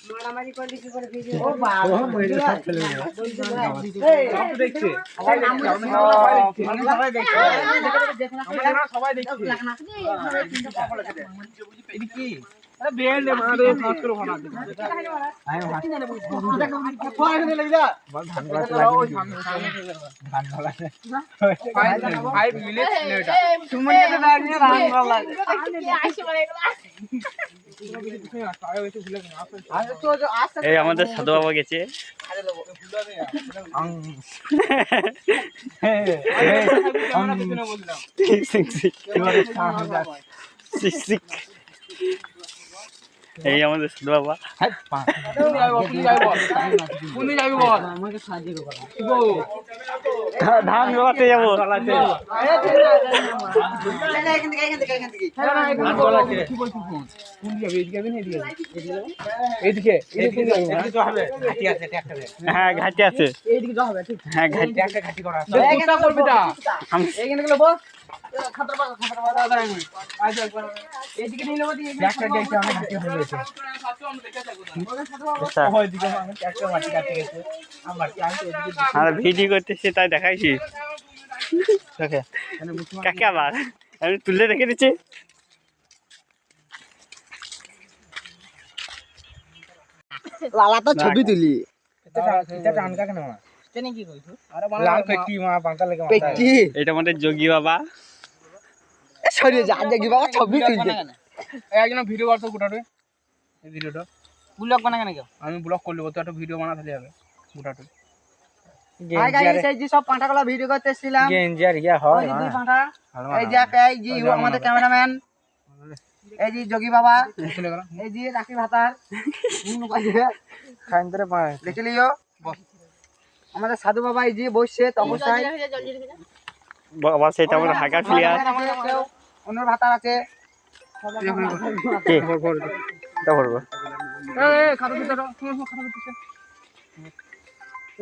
মারামারি করলে কি করে ভিডিও ও বাবা মহিলা সব চলে গেল সব দেখছে সবাই দেখছে আমরা সবাই দেখছি এটা কি আরে বেল মারে ফাঁস করে ফানা দে আয় হাসি না কোয়া এখানে লাগি যা ধান গাছ লাগি ধান লাগা 5 মিনিট লেট সুমন কে দাঁড়িয়ে ধান লাগে আসে বলে এই আমাদের সাধু বাবা গেছে এই আমাদের সাধু বাবা ধান বাবাতে যাবো হ্যাঁ ঘাটি আছে হ্যাঁ ঘাটি ভিডিও করতেছে তাই দেখাইছি কাকে আবার আমি তুলে রেখে দিচ্ছি লালা তো ছবি তুলি এটা আমাদের যোগী বাবা ছবি তুলছে একজন ভিডিও করতে গোটাটা এই ভিডিওটা ব্লগ বানা কেন কেউ আমি ব্লগ করলে তো একটা ভিডিও বানা তাহলে হবে গোটাটা হাই গাইস এই যে সব পাঁঠাগুলো ভিডিও করতেছিলাম গেঞ্জার ইয়া হয় দুই পাঁঠা এই যে এই যে আমাদের ক্যামেরাম্যান এই যে যোগী বাবা এই যে রাকিব হাতার খাইন্দরে পায় দেখে লিও আমাদের সাধু বাবা এই যে বসছে তপস্যায় বাবা সেটা আমাদের হাগার প্লেয়ার অন্য ভাতার আছে কি এটা করব এই খাতা দিতে দাও তুমি খাতা দিতে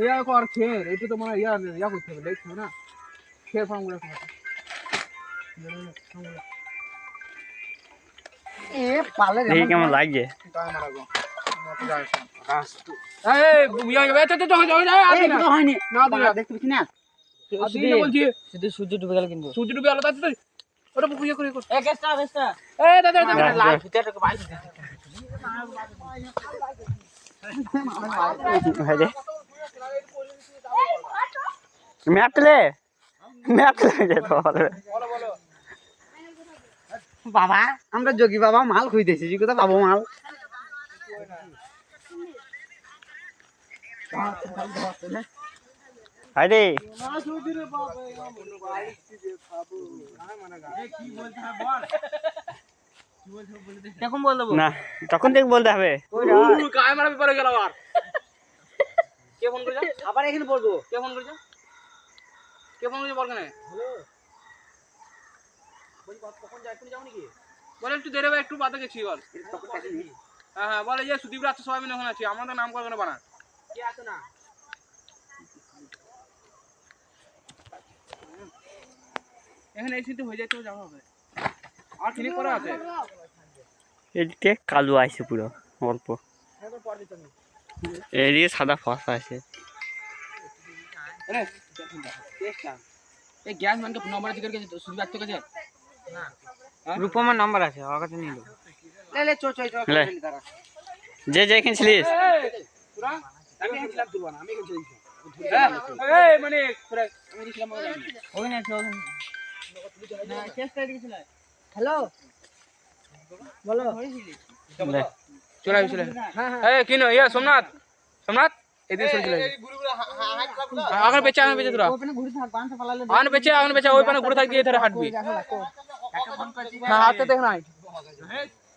ইয়া কর খের এটা তো মানে ইয়া করতে হবে দেখছো না খের ফার্মগুলো এ পালে দেখি কেমন লাগে হয়নি না দেখতে পাচ্ছি না সূর্য ডুবে গেল কিন্তু সূর্য ডুবে আলো তাতে ওটা পুকুরিয়ে করে এ কেসটা বেসটা এই দাদা লাইভ ভিতরে বাইক ম্যাপলে বাবা আমরা যোগী বাবা মাল খুঁজতেছি যে কোথা পাবো মাল আরে এখন বল দেবো না তখন থেকে বলতে হবে গায়ে মারা ব্যাপারে গেল আবার কে ফোন করেছে আবার এখানে বলবো কে ফোন করেছে বল কেন বল কখন যাই তুমি যাও নাকি বল একটু দেরে একটু বাদে গেছি বল হ্যাঁ হ্যাঁ বল এই যে সুদীপ রাত সবাই মিলে ওখানে আছি আমাদের নাম করবে না বানা কি আছে না এখানে এসে তো হয়ে যায় তো যাওয়া হবে আর ক্লিক করা আছে এদিকে কালো আছে পুরো অল্প এদিকে সাদা ফসা আছে এই গ্যাস ম্যানকে নম্বর জিজ্ঞেস করেছে সুদীপ রাত কাছে না রূপমের নাম্বার আছে ওর কাছে নিল লে চো যে এখানে ছিলিস পুরা আমি এখানে তুলবা না আমি এখানে চলছি এই মানে পুরা আমি দিছিলাম ওখানে আছে ওখানে না চেষ্টা দিছিল হ্যালো বলো চলে এই কিনো ইয়া সোমনাথ এদিকে চলে আগে বেচে তোরা ওখানে ঘুরে থাক বাঁধা পালালে আন বেচে ওই পানে ঘুরে থাকবি এধারে হাঁটবি হ্যাঁ হাতে দেখ নাই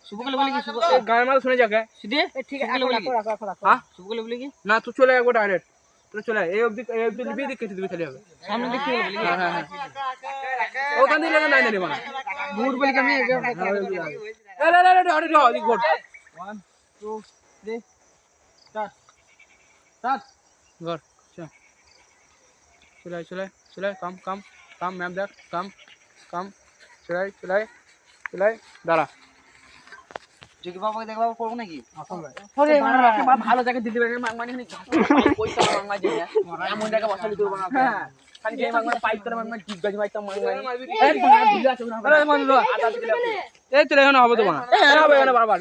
শুভকলে বলি কি শুভ গায়ের মাল শুনে যাকে সিধে ঠিক আছে রাখো হ্যাঁ শুভকলে বলি কি না তুই চলে একবার ডাইরেক্ট তুই চলে এই অবধি লিবি দিকে দিবি চলে যাবে সামনে দেখতে বলি হ্যাঁ হ্যাঁ ওখান থেকে লাগা নাই না রে বানা ঘুর বলি কি আমি এই আরে ঘোর 1 2 3 স্টার্ট ঘর চলে কাম কাম ম্যাপ দেখ কাম কাম চলাই চলাই চলাই দাঁড়া যোগী বাবাকে দেখ বাবা করবো নাকি ভালো জায়গায় দিতে পারে মাংমানি পয়সা মাংমা দিয়ে এমন জায়গা বসালি করবো না খালি যে মাংমা পাইপ করে মাংমা ঠিক গাজি মাইতাম মাংমানি এই চলে এখন হবে তো না হবে না বারবার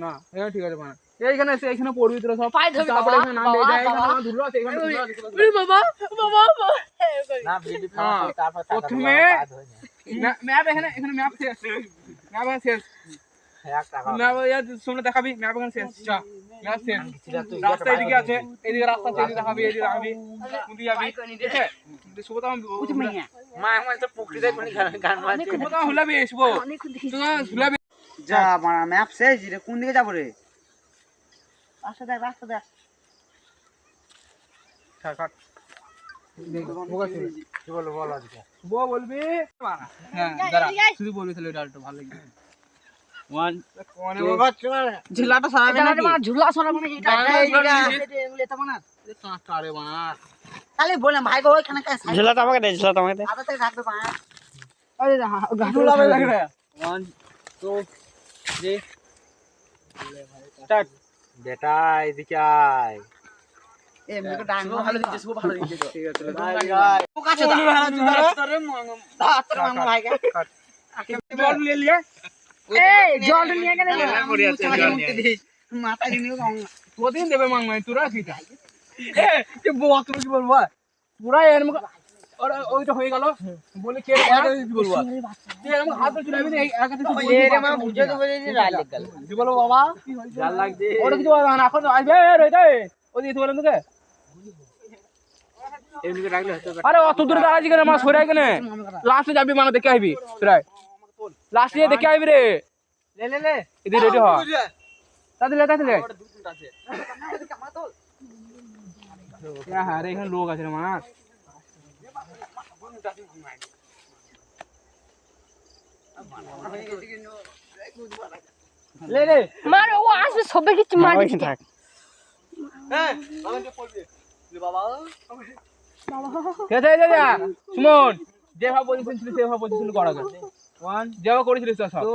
না ঠিক আছে মানে এইখানে এসে এইখানে পড়বি তোরা সব তারপরে এখানে নাম দিয়ে যায় এখানে আমার ধুলো আছে এখানে ধুলো আছে বাবা না ভিডিও তারপর প্রথমে ম্যাপ এখানে ম্যাপ শেষ ম্যাপ শেষ ম্যাপ সামনে দেখাবি ম্যাপ এখানে শেষ চা ম্যাপ শেষ রাস্তা এদিকে আছে এদিকে রাস্তা আছে এদিকে দেখাবি এদিকে দেখাবি কোনদিকে যাবি ঠিক আছে সুবত মা আমার তো পুকুরিতে কোন গান বাজছে সুবত হুলাবি শুভ তুই হুলাবি যা মারা ম্যাপ শেষ রে কোন দিকে যাব রে রাস্তা দেখ কাট কাট বলবি হ্যাঁ দাঁড়া শুধু বলবি তাহলে এটা একটু ভালো লাগবে ঝুলাটা সারা ঝুলা সরা মানে এটা এটা বানা কাঁটারে বানা খালি বলে ভাই গো ওখানে কাছে ঝুলাটা আমাকে দে ঝুলাটা আমাকে দে আদা থেকে রাখবে বানা আরে ঝুলা ভাই লাগ রে 1 2 3 স্টার্ট বেটা এদিকে আয় এমনি তো ডাং ভালো দিচ্ছে সব ভালো দিচ্ছে ঠিক আছে ও কাছে ভালো দিচ্ছে তোরে তোর মামা ভাই বল ले लिया এই জল নিয়ে কেন মাথা নিয়ে প্রতিদিন দেবে মাংমাই তোরা কিটা এ যে বউ তুমি কি বলবো পুরা এর মুখ আর ওইটা হয়ে গেল বলে কে কি বলবো তুই এর মুখ হাত ধরে চুলাবি এই একাতে তুই এ রে মা বুঝে তো বলে যে রাল গেল কি বলবো বাবা জাল লাগছে ওটা কিছু বলবা না এখন আসবে রইতে ওই দিতে বলেন তোকে এমনি রাখলে হতো আরে অত দূরে দাঁড়াছি কেন মা সরে কেন লাস্টে যাবি মানে দেখে আইবি প্রায় লাস্টে দেখে আইবি রে লে এদি রেডি হ তাহলে হ্যাঁ রে এখানে লোক আছে রে মাস লে মারে ও আসবে সবে কিছু মার ওইখানে থাক হ্যাঁ আমাকে পড়বে বাবা কে যা সুমন যেভাবে পজিশন ছিল সেভাবে পজিশন করা গেল 1 যেভাবে করেছিলিস সব 2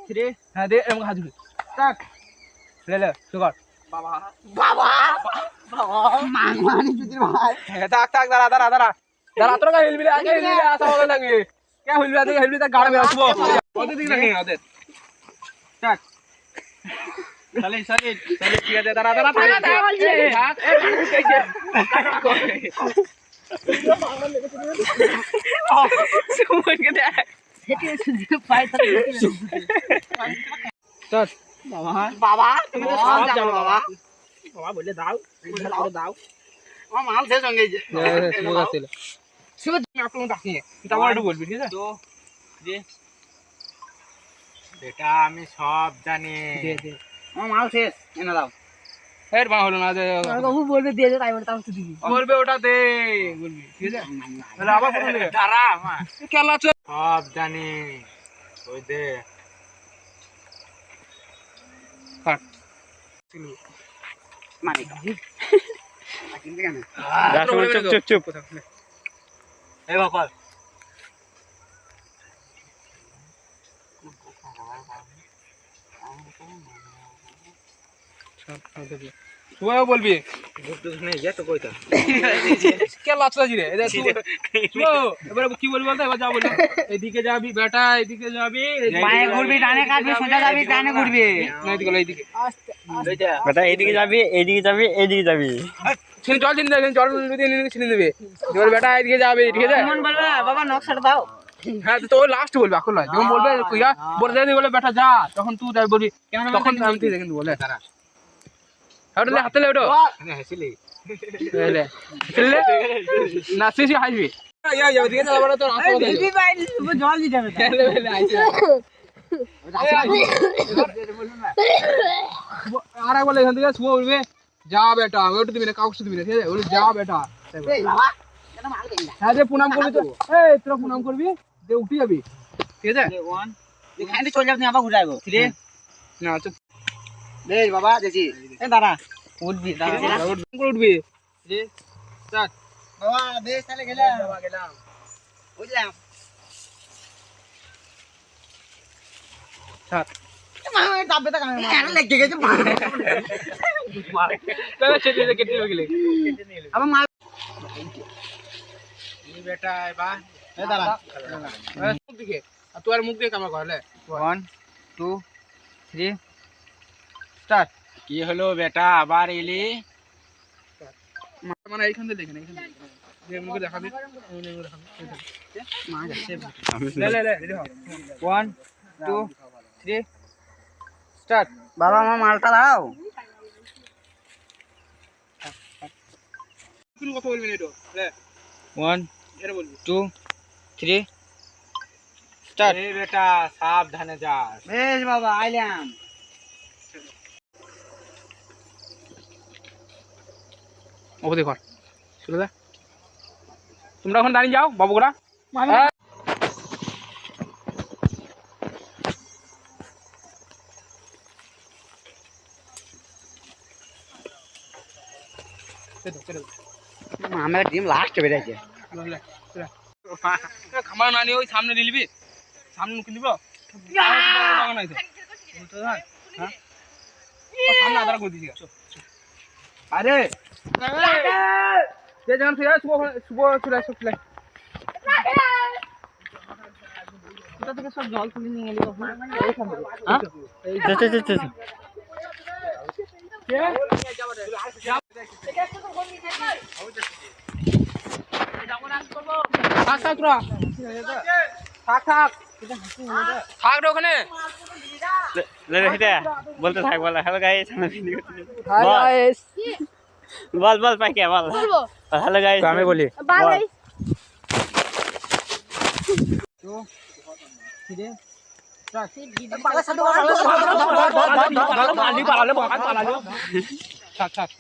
3 হ্যাঁ দে আমাকে হাত ধরে টাক লে সুগর বাবা মাংমানি যদি ভাই টাক দাঁড়া তোরা হেলবি আগে হেলবি আসা হবে লাগে কে হেলবি আগে হেলবি তা গাড়ি আসবো ওদের দিক রাখি ওদের টাক চলে কি আছে দাঁড়া বলছে সুমন কে দে হেঁটে সুজি পায় তাহলে চল বাবা তুমি তো সব জানো বাবা বলে দাও আমার মাল শেষ হয়ে গেছে সুমন আসলে সুমন আপনি ডাকি তারপর একটু বলবি ঠিক আছে এটা আমি সব জানি আমার মাল শেষ এনে দাও এর মা হলো না যে বাবু বলবে দিয়ে দে তাই বলে তাও দিবি বলবে ওটা দে বলবি ঠিক আছে তাহলে আবার বলবি দাঁড়া মা খেলা চল সব জানি ওই দে কাট মানে কিন্তু কেন চুপ এই বাবা তুই বলবি খেলা চল জি রে এবার কি বলবি বলতে এবার যা বলবি এদিকে যাবি বেটা এদিকে যাবি পায়ে ঘুরবি ডানে কাটবি সোজা যাবি ডানে ঘুরবি না এদিকে এইদিকে বেটা এইদিকে যাবি ছেলে জল দিন দেবে জল দিয়ে ছেলে দেবে এবার বেটা এদিকে যাবে ঠিক আছে মন বলবে বাবা নকশাটা দাও হ্যাঁ তো লাস্ট বলবে এখন নয় যখন বলবে কইরা বলে দেবে বলে বেটা যা তখন তুই যাই বলবি তখন আমি তুই দেখেন বলে তারা হাতে হাতে লে ওটো হাসিলি লে ছেলে নাচিছি হাসবি ইয়া যাবে দিকে যাবে তো আসো দিদি ভাই জল দিতে হবে লে লে আইছে আর বলে এখান থেকে শুভ বলবে যা বেটা ওটা দিবি না কাউকে দিবি না ঠিক আছে বলে যা বেটা এই বাবা কেন মাল দেই না হ্যাঁ যে প্রণাম করবি তো এই তোরা প্রণাম করবি যে উঠি যাবি ঠিক আছে 1 এখানে চলে যাবি আবার ঘুরে আইবো 3 না চুপ এই বাবা দেখি এই দাঁড়া উঠবি উঠবি জি স্টার্ট বাবা দে চলে গেলাম বাবা গেলাম বুঝলাম স্টার্ট মা দাবে তা কামে মা লেগে গেছে মা তাহলে ছেড়ে দে কেটে গেলে আবার মা এই বেটা বা এ দাঁড়া মুখ দিকে আর তুই আর মুখ দিয়ে কামড় করলে 1 2 3 স্টার্ট কি হলো বেটা আবার এলি মানে এইখান থেকে দেখেন এইখান থেকে যে মুখে দেখাবি মুখে দেখাবি মা যাচ্ছে লে লে লে রেডি হ 1 2 3 স্টার্ট বাবা আমার মালটা দাও তুই কথা বলবি না তো লে 1 এর বলবি 2 3 স্টার্ট এই বেটা সাবধানে যাস বেশ বাবা আইলাম ওপরে কর শুরু দে তোমরা এখন দাঁড়িয়ে যাও বাবুরা আমার টিম লাস্ট বেরিয়েছে খামার না নিয়ে ওই সামনে দিলবি সামনে মুখে দিব সামনে আধার করে দিছি আরে যে জান থেকে শুভ চলে আসো চলে এটা থেকে সব জল তুলে নিয়ে গেলি এইখান থেকে থাক থাক তোরা থাক থাক থাক রে ওখানে বলতে থাক বল হ্যালো গাইস হাই বল বল পাই কে বল বলবো হ্যালো গাইস আমি বলি বাই থাক থাক